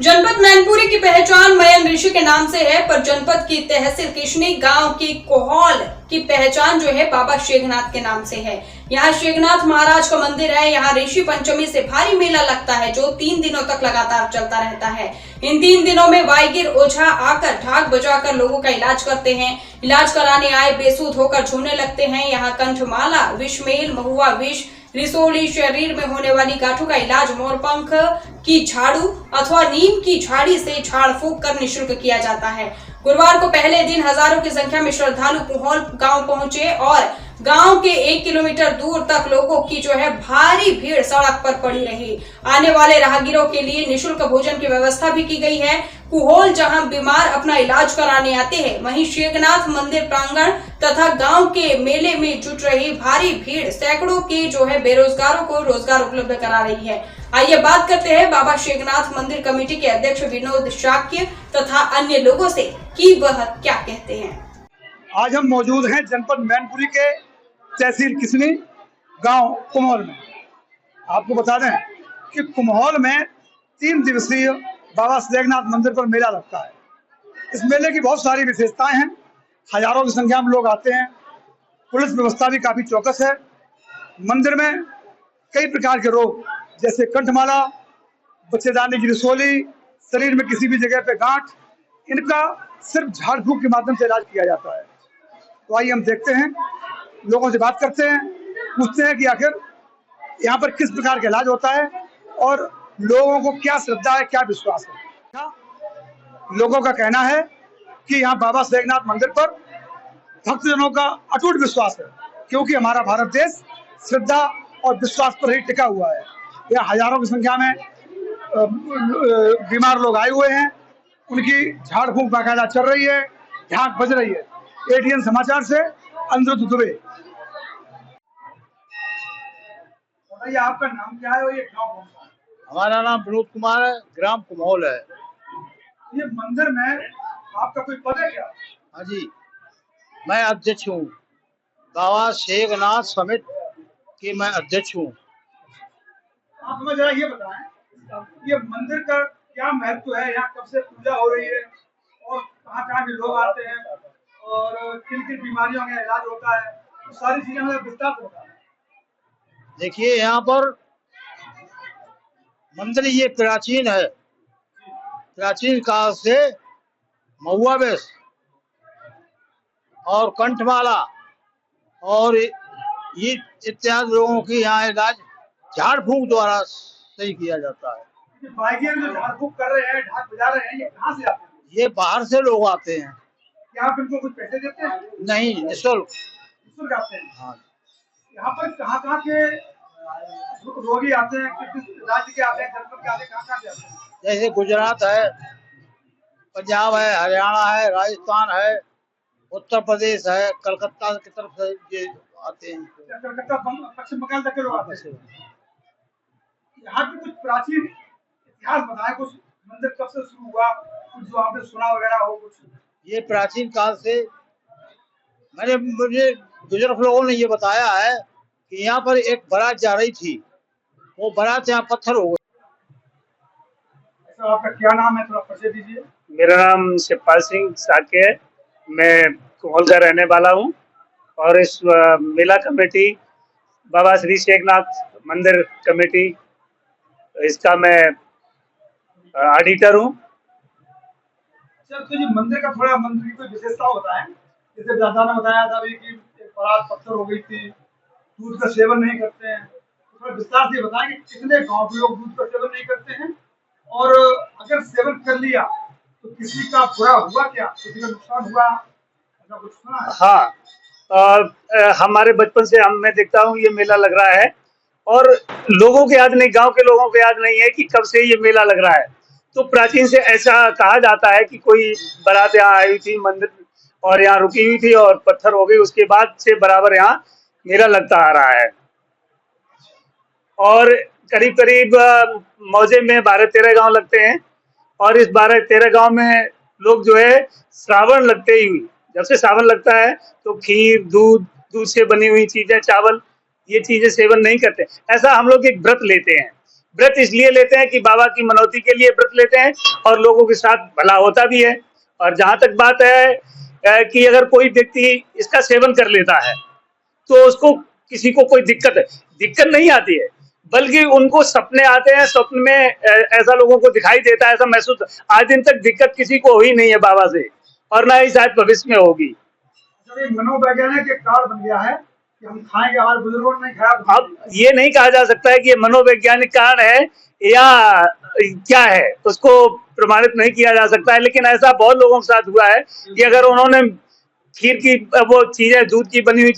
जनपद मैनपुरी की पहचान मयन ऋषि के नाम से है, पर जनपद की तहसील किशनी गांव की कोहौल की पहचान जो है बाबा शेखनाथ के नाम से है। यहाँ शेखनाथ महाराज का मंदिर है। यहाँ ऋषि पंचमी से भारी मेला लगता है जो 3 दिनों तक लगातार चलता रहता है। इन 3 दिनों में वाईगिर ओझा आकर ढाक बजाकर लोगों का इलाज करते हैं। इलाज कराने आए बेसुध होकर झूमने लगते हैं। यहाँ कंठमाला, विषमेल, महुआ विष, रिसोली, शरीर में होने वाली गांठों का इलाज मोरपंख की झाड़ू अथवा नीम की झाड़ी से झाड़ फूंक कर निःशुल्क किया जाता है। गुरुवार को पहले दिन हजारों की संख्या में श्रद्धालु कोहौल गांव पहुंचे और गांव के 1 किलोमीटर दूर तक लोगों की जो है भारी भीड़ सड़क पर पड़ी रही। आने वाले राहगीरों के लिए निःशुल्क भोजन की व्यवस्था भी की गई है। कोहौल जहां बीमार अपना इलाज कराने आते हैं, वहीं शेखनाथ मंदिर प्रांगण तथा गांव के मेले में जुट रही भारी भीड़ सैकड़ों के जो है बेरोजगारों को रोजगार उपलब्ध करा रही है। आइए बात करते हैं बाबा शेखनाथ मंदिर कमेटी के अध्यक्ष विनोद शाक्य तथा अन्य लोगों से कि वह क्या कहते हैं। आज हम मौजूद हैं जनपद मैनपुरी के तहसील किशनी गांव कुम्हौल में। आपको बता दें कि कुम्हौल में 3 दिवसीय बाबा शेखनाथ मंदिर पर मेला लगता है। इस मेले की बहुत सारी विशेषताएं हैं। हजारों की संख्या में लोग आते हैं। पुलिस व्यवस्था भी काफी चौकस है। मंदिर में कई प्रकार के रोग जैसे कंठमाला, बच्चेदानी की रसोली, शरीर में किसी भी जगह पे गांठ, इनका सिर्फ झाड़ फूंक के माध्यम से इलाज किया जाता है। तो आइए हम देखते हैं, लोगों से बात करते हैं, पूछते हैं कि आखिर यहाँ पर किस प्रकार का इलाज होता है और लोगों को क्या श्रद्धा है, क्या विश्वास है। लोगों का कहना है कि यहाँ बाबा शेखनाथ मंदिर पर भक्तजनों का अटूट विश्वास है, क्योंकि हमारा भारत देश श्रद्धा और विश्वास पर ही टिका हुआ है। यहाँ हजारों की संख्या में बीमार लोग आए हुए हैं। उनकी झाड़ फूंक बाकायदा चल रही है, ढाक बज रही है। एटीएन समाचार से अनिरुद्ध दुबे। बताइए आपका नाम क्या है और ये गांव कौन सा है? हमारा नाम विनोद कुमार है, ग्राम कुम्हौल है। ये मंदिर में आपका कोई पद है क्या? हाँ जी, मैं अध्यक्ष हूँ। बाबा शेखनाथ समिति के मैं अध्यक्ष हूँ। आप हमें जरा ये बताएं, ये मंदिर का क्या महत्व है, यहाँ कब से पूजा हो रही है और कहाँ के लोग आते हैं और किन किन बीमारियों का इलाज होता है, तो सारी चीजें हमें विस्तार से बताएं। देखिए, यहाँ पर मंदिर ये प्राचीन है। प्राचीन काल से महुआ विष और कंठमाला और ये इत्यादि रोगों की यहाँ इलाज झाड़ फूंक द्वारा सही किया जाता है। ये बाइकियां जो झाड़ फूंक कर रहे हैं, ढाक बजा रहे हैं, ये कहाँ से आते हैं? ये बाहर से लोग आते हैं। क्या आप इनको कुछ पैसे देते हैं? नहीं, निःशुल्क। निःशुल्क आते हैं। हाँ, यहाँ पर कहाँ के रोगी आते हैं, किस राज्य के आते हैं, जनपद के आते हैं, कहाँ से आते हैं? जैसे गुजरात है, पंजाब है, हरियाणा है, राजस्थान है, उत्तर प्रदेश है, कलकत्ता की तरफ से ये आते हैं। कलकत्ता, पश्चिम बंगाल तक के लोग आते हैं। यहाँ के कुछ प्राचीन इतिहास बताएं, कुछ मंदिर कब से शुरू हुआ, कुछ जो आपने सुना वगैरह हो कुछ। ये प्राचीन काल से मुझे बुजुर्ग लोगों ने ये बताया है कि यहाँ पर एक बारात जा रही थी, वो बारात यहाँ पत्थर हो गई। तो आपका क्या नाम है, थोड़ा परिचय दीजिए। मेरा नाम शिवपाल सिंह साके है। मैं कोहौल का रहने वाला हूँ और इस मेला कमेटी बाबा श्री शेखनाथ मंदिर कमेटी, इसका मैं ऑडिटर हूँ। अच्छा, तो ये मंदिर का थोड़ा मंदिर की कोई विशेषता होता है, जैसे दादा ने बताया था अभी कि एक बारात पत्थर हो गई थी, दूध का सेवन नहीं करते हैं, तो थोड़ा विस्तार से बताएं कि कितने गांव के लोग दूध का सेवन नहीं करते हैं और अगर सेवन कर लिया तो किसी का बुरा हुआ क्या, किसी का नुकसान हुआ, ऐसा कुछ सुना है? हाँ, हमारे बचपन से मैं देखता हूँ ये मेला लग रहा है और लोगों के याद नहीं, गांव के लोगों को याद नहीं है कि कब से ये मेला लग रहा है। तो प्राचीन से ऐसा कहा जाता है कि कोई बारात यहाँ आई थी मंदिर और यहाँ रुकी हुई थी और पत्थर हो गई, उसके बाद से बराबर यहाँ मेला लगता आ रहा है। और करीब करीब मौजे में 12-13 गांव लगते हैं और इस 12-13 गांव में लोग जो है श्रावण लगते ही, जब से सावन लगता है तो खीर, दूध से बनी हुई चीजें, चावल, ये चीजें सेवन नहीं करते। ऐसा हम लोग एक व्रत लेते हैं व्रत इसलिए लेते हैं कि बाबा की मनौती के लिए व्रत लेते हैं और लोगों के साथ भला होता भी है। और जहां तक बात है कि अगर कोई व्यक्ति इसका सेवन कर लेता है तो उसको किसी को कोई दिक्कत नहीं आती है, बल्कि उनको सपने आते हैं, स्वप्न में ऐसा लोगों को दिखाई देता है, ऐसा महसूस। आज दिन तक दिक्कत किसी को हुई नहीं है बाबा से, और ना ही शायद भविष्य में होगी। मनोवैज्ञानिक एक कारण बन गया है कि हम खाएंगे, हमारे बुजुर्गों ने नहीं खाया। अब ये नहीं कहा जा सकता है कि ये मनोवैज्ञानिक कारण है या क्या है, उसको प्रमाणित नहीं किया जा सकता है, लेकिन ऐसा बहुत लोगों के साथ हुआ है कि अगर उन्होंने खीर की वो चीजें दूध की बनी हुई